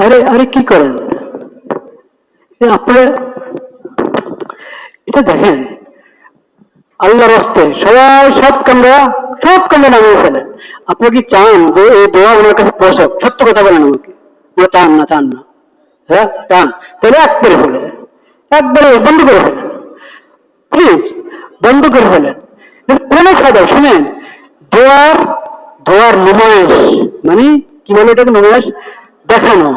আরে আরে কি করেন আপনারা? এটা দেখেন, আল্লাহর রাস্তে সবাই সব কামরা নামিয়ে ফেলেন। আপনি কি চান যে এই দোয়া ওনার কাছে পৌঁছাক? সত্য কথা বলেন আমাকে। ওরা চান না। হ্যাঁ চান, তাহলে একবারে বন্ধ করে ফেলেন, প্লিজ বন্ধ করে ফেলেন। কোনো ফায়দা, শুনেন, দোয়ার দোয়ার নুমাইশ, মানে কি বলে এটাকে? নুমাইশ, দেখানো।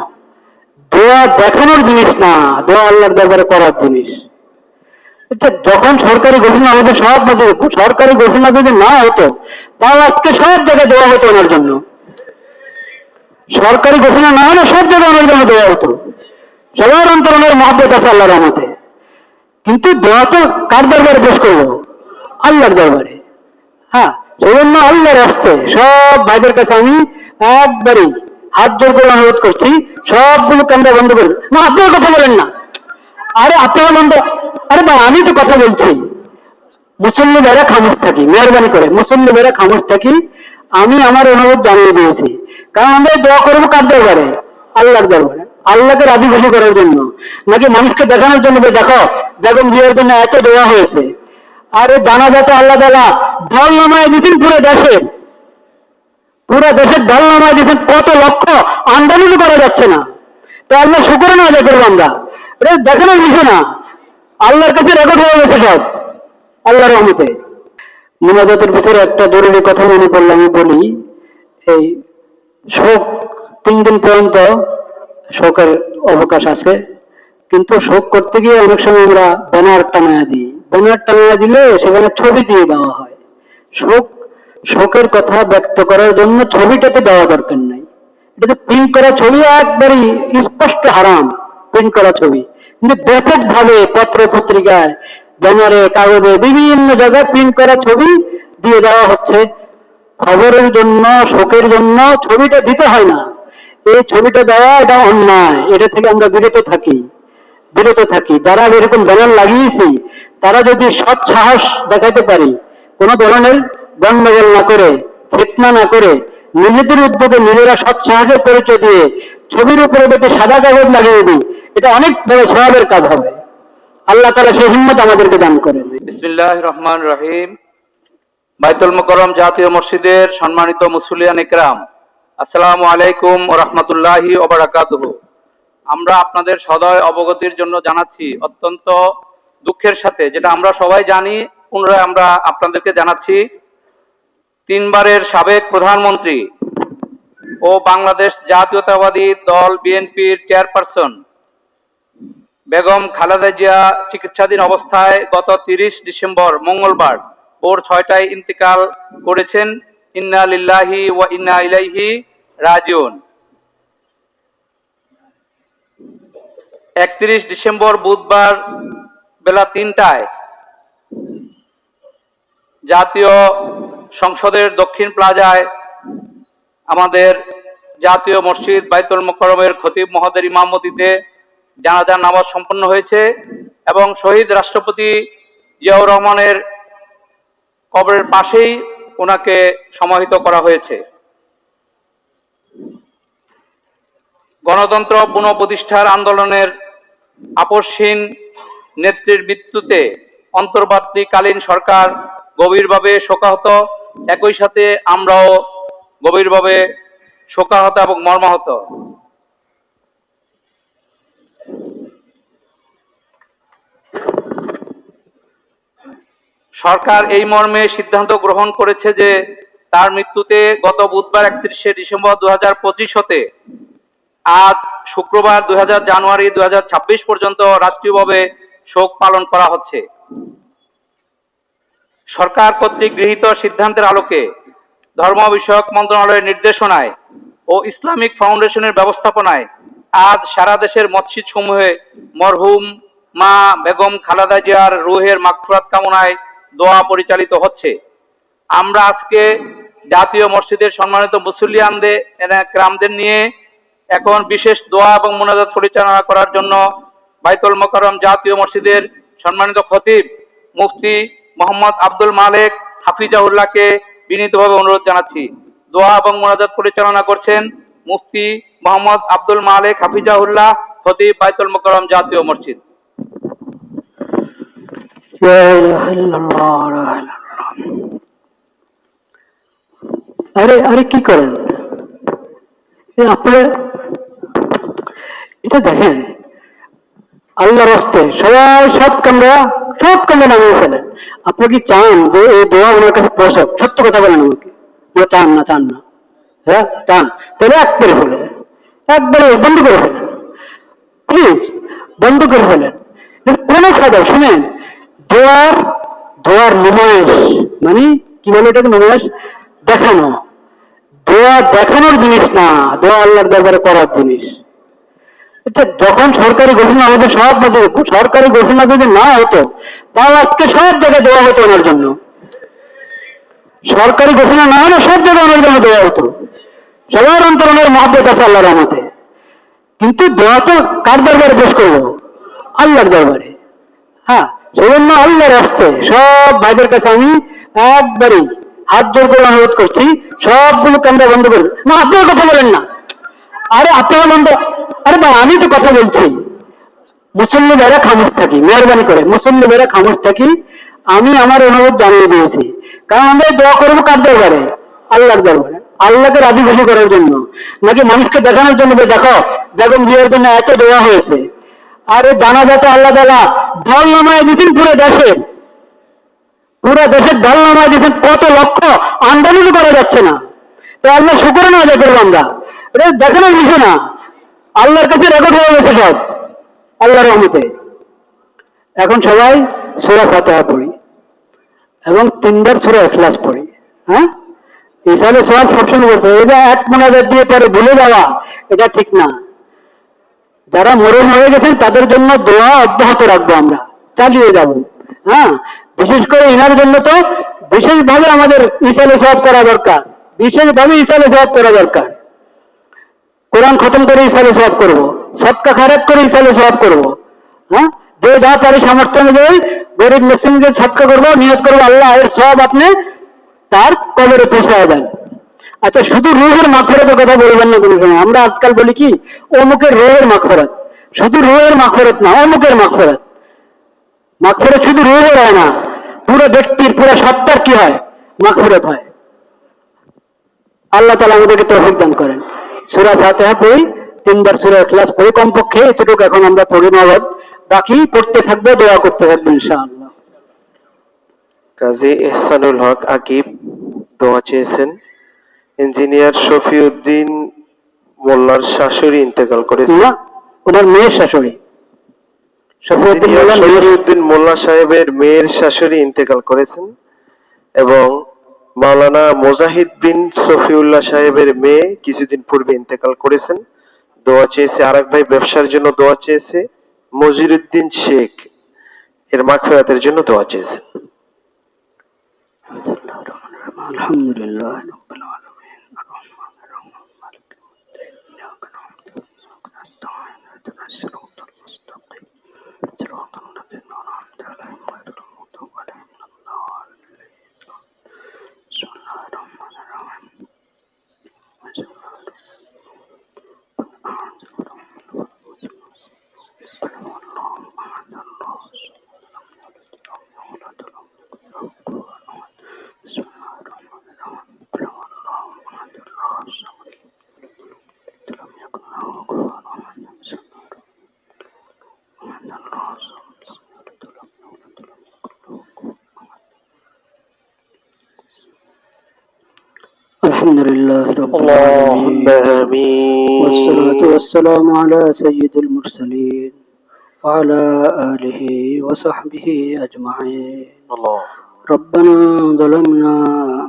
দোয়া দেখানোর জিনিস না, দোয়া আল্লাহর দরবারে করার জিনিস। যখন সরকারি ঘোষণা আমাদের সব মাঝে, সরকারি ঘোষণা যদি না হতো তাও আজকে সব জায়গায় দেওয়া হতো ওনার জন্য। সরকারি ঘোষণা না হলে সব জায়গায় ওনার জন্য দেওয়া হতো। সবার অন্তরণের মহব্বত আছে আল্লাহর রহমতে। কিন্তু দোয়া তো কার দরবারে পেশ করবো? আল্লাহর দরবারে। হ্যাঁ, সেই জন্য আল্লাহর রাস্তে সব ভাইদের কাছে আমি একবারই হাত জোর করে অনুরোধ করছি, সবগুলো ক্যামেরা বন্ধ করে। না, আপনিও কথা বলেন না। আরে আপনারা বন্ধ। আরে ভাই, আমি তো কথা বলছি। মুসল্লি ভাইরা খামোশ থাকি, মেহরবানি করে মুসল্লি ভাইরা খামোশ থাকি। আমি আমার অনুরোধ জানিয়ে দিয়েছি, কারণ আমরা দোয়া করবো কার দরবারে? আল্লাহর দরবারে। আল্লাহকে রাজি খুশি করার জন্য, নাকি মানুষকে দেখানোর জন্য যে দেখো বেগম জিয়ার জন্য এত দোয়া হয়েছে। আরে জানাজা তো আল্লাহ তাআলা ঢল নামায় দিচ্ছেন পুরো দেশের ঢল নামায় দিচ্ছেন, কত লক্ষ আমদানি করা যাচ্ছে না। তো আল্লাহ শুকর না আদায় করবো আমরা? এটা দেখানোর বিষয় না, আল্লাহর কাছে রেকর্ড হয়ে গেছে সব আল্লাহর রহমতে। মোনাজাতের ভিতরে একটা জরুরি কথা মনে পড়লো, আমি বলি। এই শোক 3 দিন পর্যন্ত শোকের অবকাশ আছে, কিন্তু শোক করতে গিয়ে অনেক সময় আমরা ব্যানার টানায়া দিই। ব্যানার টানায়া দিলে সেখানে ছবি দিয়ে দেওয়া হয়। শোক শোকের কথা ব্যক্ত করার জন্য ছবিটাতে দেওয়া দরকার নাই। এটা প্রিন্ট করা ছবি একবারই স্পষ্ট হারাম, প্রিন্ট করা ছবি। কিন্তু ব্যাপকভাবে পত্র পত্রিকায়, ব্যানারে, কাগজে, বিভিন্ন জায়গায় প্রিন্ট করা ছবি দিয়ে দেওয়া হচ্ছে। খবরের জন্য, শোকের জন্য ছবিটা দিতে হয় না। এই ছবিটা দেওয়া এটা অন্যায়, এটা থেকে আমরা বিরত থাকি। যারা এরকম ব্যানার লাগিয়েছি তারা যদি সৎ সাহস দেখাতে পারি, কোনো ধরনের গন্ডগোল না করে, ফিতনা না করে, নিজেদের উদ্যোগে নিজেরা সৎ সাহসের পরিচয় দিয়ে ছবির উপরে যদি সাদা কাগজ লাগিয়ে দিই, এটা অনেক বড় সওয়াবের কাজ হবে। আল্লাহ তাআলা সেই হিম্মত আমাদেরকে দান করেন। বিসমিল্লাহির রহমানির রহিম। বাইতুল মুকাররম জাতীয় মসজিদের সম্মানিত মুসল্লিয়ান ইকরাম, আসসালামু আলাইকুম ওয়া রাহমাতুল্লাহি ওয়া বারাকাতুহু। আমরা আপনাদের সদয় অবগতির জন্য জানাচ্ছি, অত্যন্ত দুঃখের সাথে, যেটা আমরা সবাই জানি, পুনরায় আমরা আপনাদেরকে জানাচ্ছি, 3বারের সাবেক প্রধানমন্ত্রী ও বাংলাদেশ জাতীয়তাবাদী দল বিএনপির চেয়ারপারসন বেগম খালেদা জিয়া চিকিৎসাধীন অবস্থায় গত 30 ডিসেম্বর মঙ্গলবার ভোর 6টায় ইন্তেকাল করেছেন। ইন্না লিল্লাহি ওয়া ইন্না ইলাইহি রাজিউন। 31 ডিসেম্বর বুধবার বেলা 3টায় জাতীয় সংসদের দক্ষিণ প্লাজায় আমাদের জাতীয় মসজিদ বাইতুল মুকাররমের খতিব মহোদয়ের ইমামতিতে জানাজার নামাজ সম্পন্ন হয়েছে এবং শহীদ রাষ্ট্রপতি জিয়াউর রহমানের কবরের পাশেই ওনাকে সমাহিত করা হয়েছে। গণতন্ত্র পুনঃপ্রতিষ্ঠার আন্দোলনের আপসহীন নেত্রীর মৃত্যুতে অন্তর্বর্তীকালীন সরকার গভীরভাবে শোকাহত। একই সাথে আমরাও গভীরভাবে শোকাহত এবং মর্মাহত। সরকার এই মর্মে সিদ্ধান্ত গ্রহণ করেছে যে তার মৃত্যুতে গত বুধবার 31 ডিসেম্বর 2025 হতে আজ শুক্রবার 2000 জানুয়ারি 2026 পর্যন্ত রাষ্ট্রীয়ভাবে শোক পালন করা হচ্ছে। সরকার কর্তৃক গৃহীত সিদ্ধান্তের আলোকে ধর্ম বিষয়ক মন্ত্রণালয়ের নির্দেশনায় ও ইসলামিক ফাউন্ডেশনের ব্যবস্থাপনায় আজ সারা দেশের মসজিদ সমূহে মরহুম মা বেগম খালেদা জিয়ার রুহের মাগফিরাত কামনায় দোয়া পরিচালিত হচ্ছে। আমরা আজকে জাতীয় মসজিদের সম্মানিত মুসল্লিয়ানদের নিয়ে এখন বিশেষ দোয়া এবং মুনাজাত পরিচালনা করার জন্য বাইতুল মুকাররম জাতীয় মসজিদের সম্মানিত খতিব মুফতি মোহাম্মদ আব্দুল মালেক হাফিজাহুল্লাহকে বিনীতভাবে অনুরোধ জানাচ্ছি। দোয়া এবং মুনাজাত পরিচালনা করছেন মুফতি মোহাম্মদ আব্দুল মালেক হাফিজাহুল্লাহ, খতিব বাইতুল মোকাররম জাতীয় মসজিদ। লা ইলাহা ইল্লাল্লাহ, লা ইলাহা ইল্লাল্লাহ। আরে আরে কি করেন আপনারা? এটা দেখেন, আল্লাহর রাস্তে সবাই সব কামরা নামিয়ে ফেলেন। আপনি কি চান যে এই দোয়া ওনার কাছে পৌঁছাক? সত্য কথা বলেন আমাকে, চান না? হ্যাঁ চান, তাহলে একবারে বন্ধ করে ফেলেন, প্লিজ বন্ধ করে ফেলেন। কোন ফায়দা? শুনেন, দোয়ার নমায়েশ মানে কি বলে এটাকে? নমায়েশ দেখানো। দোয়া দেখানোর জিনিস না, দোয়া আল্লাহর দরবারে করার জিনিস। যখন সরকারি ঘোষণা আমাদের সব সরকারি ঘোষণা যদি না হতো, তাহলে আজকে সব জায়গায় দেওয়া হতো ওনার জন্য। সরকারি ঘোষণা না হলে সব জায়গায় ওনার জন্য দেওয়া হতো। সবার অন্তরণের মহব্বত আছে আল্লাহর রহমতে। কিন্তু দেওয়া তো কার দরবারে পেশ করবো? আল্লাহর দরবারে। হ্যাঁ, সেজন্য আল্লাহর রাস্তে সব ভাইদের কাছে আমি একবারেই হাত জোর করে অনুরোধ করছি, সবগুলো ক্যামেরা বন্ধ করে। না, আপনারা কথা বলেন না। আরে আপনারা বন্ধ। আরে ভাই, আমি তো কথা বলছি। মুসল্লি ভাইরা খামোশ থাকি, মেহরবানি করে মুসল্লি ভাইরা খামোশ থাকি। আমি আমার অনুরোধ জানিয়ে দিয়েছি, কারণ আমরা দোয়া করবো কার দরবারে? আল্লাহর দরবারে। আল্লাহকে রাজি খুশি করার জন্য, নাকি মানুষকে দেখানোর জন্য যে দেখো বেগম জিয়ার জন্য এত দোয়া হয়েছে। আরে জানাজাতে আল্লাহ তাআলা ঢল নামায় দিচ্ছেন পুরো দেশের ঢল নামায় দিচ্ছেন। কত লক্ষ আমদানি করা যাচ্ছে না, তো আল্লাহ শুকরানা আদায় করবো আমরা। এটা দেখানোর বিষয় না, আল্লাহর কাছে রেকর্ড হয়ে গেছে সব আল্লাহর রহমতে। এখন সবাই সূরা ফাতিহা পড়ি এবং 3 বার সূরা ইখলাস পড়ি। হ্যাঁ, ইসালে সব সবসময় বলতে, এটা এক মোনাজাত দিয়ে পরে ভুলে যাওয়া, এটা ঠিক না। যারা মরণ হয়ে গেছেন তাদের জন্য দোয়া অব্যাহত রাখবো, আমরা চালিয়ে যাব। হ্যাঁ, বিশেষ করে ইনার জন্য তো বিশেষভাবে আমাদের ইসালে সওয়াব করা দরকার, কোরআন খতম করে ইসালে সওয়াব করবো, সদকা খায়রাত করে ইসালে সওয়াব করবো। হ্যাঁ, যে যা পারি সামর্থ্য অনুযায়ী গরিব মুসলিমদের সদকা করবো, নিয়ত করবো আল্লাহ এর সওয়াব আপনি তার কবরে পৌঁছায় দেন। আচ্ছা, শুধু রুহের মাগফিরাতের কথা বলবেন না কোনো সময়। আমরা আজকাল বলি কি, অমুকের রুহের মাগফিরাত। শুধু রুহের মাগফিরাত না, অমুকের মাগফিরাত। শুধু রুহের হয় না, পুরো ব্যক্তির পুরো সত্তার কি হয়? মাগফিরাত হয়। আল্লাহ তাআলা আমাদেরকে তৌফিক দান করেন। সূরা ফাতিহা পড়ি, 3 বার সূরা ইখলাস পড়ি কমপক্ষে, এতটুকু এখন আমরা পড়ি নগদ। বাকি পড়তে থাকবো, দোয়া করতে থাকবো ইনশাআল্লাহ। কাজী ইহসানুল হক আকিব দোয়া চেয়েছেন। ইঞ্জিনিয়ার শফিউদ্দিন মোল্লার শাশুড়ি ইন্তেকাল করেছেন। না, ওনার মেয়ের শাশুড়ি। শফিউদ্দিন মোল্লা সাহেবের মেয়ের শাশুড়ি ইন্তেকাল করেছেন এবং মাওলানা মুজাহিদ বিন সফিউল্লাহ সাহেবের মেয়ে কিছুদিন পূর্বে ইন্তেকাল করেছেন। দোয়া চেয়েছে আরেক ভাই, ব্যবসার জন্য দোয়া চেয়েছে। মজিরুদ্দিন শেখ এর মাগফিরাতের জন্য দোয়া চেয়েছেন। আলহামদুলিল্লাহ রাব্বিল আলামিন আর-রাহমানির রাহিম মালিকি ইয়াউমিদ্দিন ইয়্যাকা না'বুদু ওয়া ইয়্যাকা নাস্তাঈন ইহদিনাস সিরাতাল মুস্তাকিম সিরাতাল লাযীনা আন'আমতা আলাইহিম গায়রিল মাগদূবি আলাইহিম ওয়ালাদ-দাল্লিন। বিসমিল্লাহির রাহমানির রাহিম। الحمد لله رب اللهم العالمين آمين. والصلاة والسلام على سيد المرسلين وعلى آله وصحبه أجمعين. الله. ربنا ظلمنا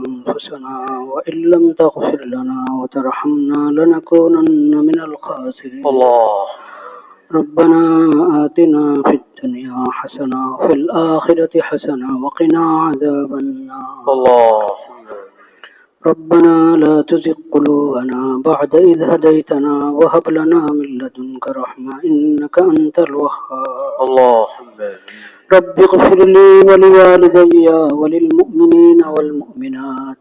أنفسنا وإن لم تغفر لنا وترحمنا لنكونن من الخاسرين. الله. ربنا آتنا في الدنيا حسنة وفي الآخرة حسنة وقنا عذاب النار. الله. ربنا لا تزغ قلوبنا بعد إذ هديتنا وهب لنا من لدنك رحمة إنك أنت الوهاب. الله. رب اغفر لي ولوالدي وللمؤمنين والمؤمنات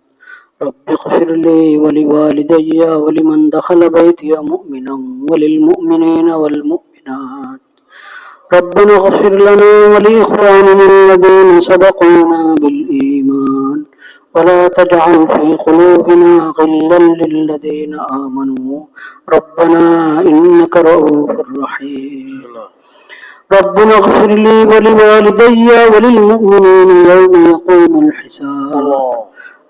رب اغفر لي ولوالدي ولمن دخل بيتي مؤمنا وللمؤمنين والمؤمنات ربنا اغفر لنا ولإخواننا الذين سبقونا بالإيمان ولا تجعل في قلوبنا غلا للذين آمنوا ربنا إنك رؤوف رحيم ربنا اغفر لي ولوالدي وللمؤمنين يوم يقوم الحساب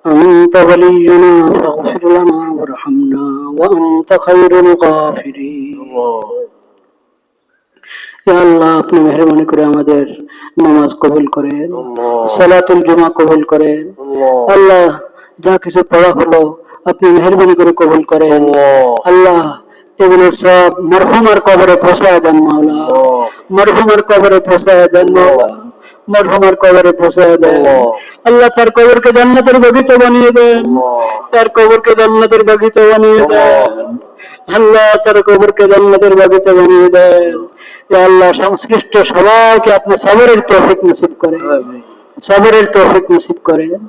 أنت ولينا فاغفر لنا وارحمنا وأنت خير الغافرين ইয়া আল্লাহ আপনি মেহেরবানি করে আমাদের নামাজ কবুল করেন, সালাতুল জুমা কবুল করেন। আল্লাহ যা কিছু পড়া হলো আপনি মেহেরবানি করে কবুল করেন। আল্লাহ এগুলোর সব মরহুমার কবরে পৌঁছায় দেন মাওলা, মরহুমার কবরে পৌঁছায় দেন মাওলা, মরহুমার কবরে পৌঁছায় দেন। আল্লাহ তার কবরকে জান্নাতের বাগিচা বানিয়ে দেন, তার কবরকে জান্নাতের বাগিচা বানিয়ে দেন। আল্লাহ তার কবরকে জান্নাতের বাগিচা বানিয়ে দেন। ইয়া আল্লাহ সংশ্লিষ্ট সবাইকে আপনি সবরের তৌফিক নসিব করেন, সবরের তৌফিক নসিব করেন।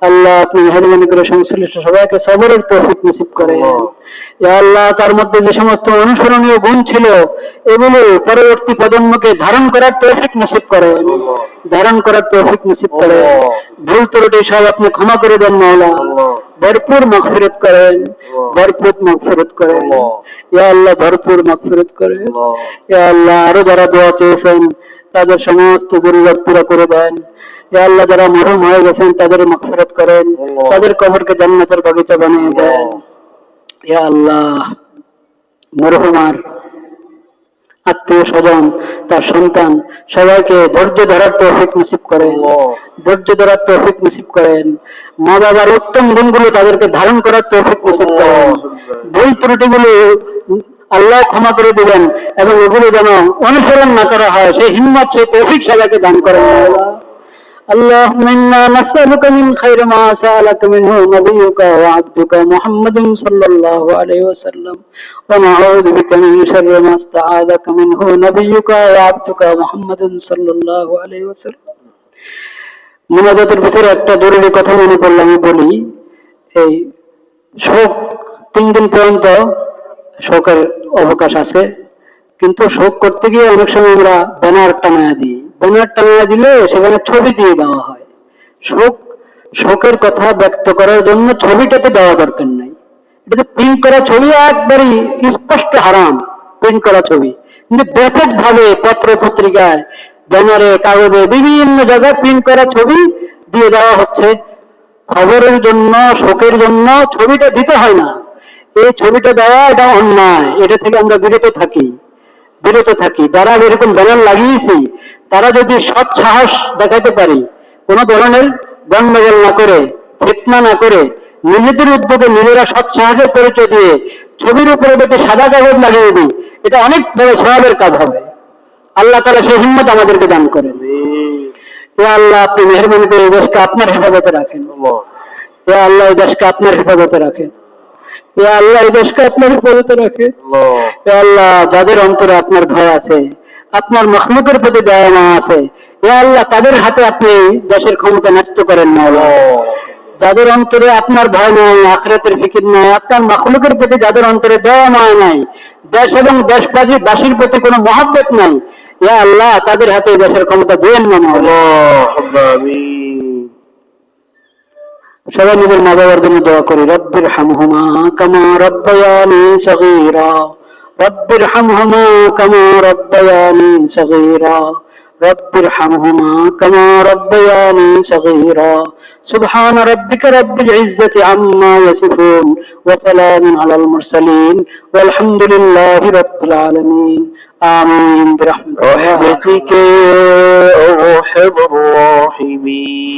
আল্লাহ আপনি মেহেরবানি করে সংশ্লিষ্ট সবাইকে সবরের তৌফিক নসিব করেন। ইয়া আল্লাহ তার মধ্যে যে সমস্ত অনুসরণীয় গুণ ছিল এগুলো পরবর্তী প্রজন্মকে ধারণ করার তৌফিক নসিব করেন, ধারণ করার তৌফিক নসিব করেন। ভুল ত্রুটি সব আপনি ক্ষমা করে দেন মাওলা, ভরপুর মাগফিরাত করেন, ভরপুর মাগফিরাত করেন। ইয়া আল্লাহ ভরপুর মাগফিরাত করেন। ইয়া আল্লাহ আরো যারা দোয়া চেয়েছেন তাদের সমস্ত জরুরত পুরো করে দেন। ইয়া আল্লাহ যারা মরহুম হয়ে গেছেন তাদের মাগফিরাত করেন, তাদের কবরকে জান্নাতের বাগিচা বানিয়ে দেন। ইয়া আল্লাহ মরহুমার আত্মীয় স্বজন তার সন্তান সবাইকে ধৈর্য ধরার তৌফিক নসিব করেন, ধৈর্য ধরার তৌফিক নসিব করেন। মা বাবার উত্তম গুণগুলো তাদেরকে ধারণ করার তৌফিক নসিব করেন। ভুল ত্রুটিগুলো আল্লাহ ক্ষমা করে দিবেন এবং এগুলো যেন অনুসরণ না করা হয় সেই হিম্মত সেই তৌফিক সবাইকে দান করেন। اللهم إنا نسألك من خير ما سألك منه نبيك وعبدك محمد صلى الله عليه وسلم ونعوذ بك من شر ما استعاذك منه نبيك وعبدك محمد صلى الله عليه وسلم। মুনাজাতের ভিতরে একটা জরুরি কথা মনে পড়ল, আমি বলি। এই শোক 3 দিন পর্যন্ত শোকের অবকাশ আছে, কিন্তু শোক করতে গিয়ে অনেক সময় আমরা ব্যানার টাঙায়া দিই, ব্যানার টাঙায়া দিলে সেখানে ছবি দিয়ে দেওয়া হয়। শোকের কথা ব্যক্ত করার জন্য ছবিটাতে দেওয়া দরকার নাই, এটা প্রিন্ট করা ছবি একবারই স্পষ্ট হারাম, প্রিন্ট করা ছবি। কিন্তু ব্যাপকভাবে পত্র পত্রিকায় ব্যানারে কাগজে বিভিন্ন জায়গায় প্রিন্ট করা ছবি দিয়ে দেওয়া হচ্ছে। খবরের জন্য শোকের জন্য ছবিটা দিতে হয় না, এই ছবিটা দেওয়া এটা অন্যায়, এটা থেকে আমরা বিরত থাকি, বিরত থাকি। যারা এরকম ব্যানার লাগিয়েছি তারা যদি সৎ সাহস দেখাতে পারি, কোন ধরনের গন্ডগোল না করে, ফিতনা না করে, নিজেদের উদ্যোগে নিজেরা সৎ সাহসের পরিচয় দিয়ে ছবির উপরে যদি সাদা কাগজ লাগিয়ে দিই, এটা অনেক বড় সওয়াবের কাজ হবে। আল্লাহ তাআলা সেই হিম্মত আমাদেরকে দান করেন। ইয়া আল্লাহ আপনি মেহেরবানি করে এই দেশকে আপনার হেফাজতে রাখেন। ইয়া আল্লাহ এই দেশকে আপনার হেফাজতে রাখেন। ইয়া আল্লাহ এই দেশকে আপনার হেফাজতে রাখেন। ইয়া আল্লাহ যাদের অন্তরে আপনার ভয় আছে, আপনার মাখলুকের প্রতি দয়া মায়া আছে, ইয়া আল্লাহ তাদের হাতে আপনি দেশের ক্ষমতা ন্যস্ত করেন মাওলা। যাদের অন্তরে আপনার ভয় নাই, আখিরাতের ফিকির নাই, আপনার মাখলুকের প্রতি যাদের অন্তরে দয়া মায়া নাই, দেশ এবং দেশবাসীর প্রতি কোনো মহব্বত নাই, ইয়া আল্লাহ তাদের হাতে দেশের ক্ষমতা দেন না মাওলা। সবাই নিজের মা বাবার জন্য দোয়া করি। রব্বির হামহুমা কামা রব্বায়ানি সগীরা, রব্বির হামহুমা কামা রব্বায়ানি সগীরা, রব্বির হামহুমা কামা রব্বায়ানি সগীরা। সুবহান রাব্বিকা রাব্বিল ইজ্জাতি আম্মা ইয়াসিফুন ওয়া সালামুন আলাল মুরসালিন ওয়ালহামদুলিল্লাহি রাব্বিল আলামিন। আমিন বিরহমাতিকা يا أرحم الراحمين।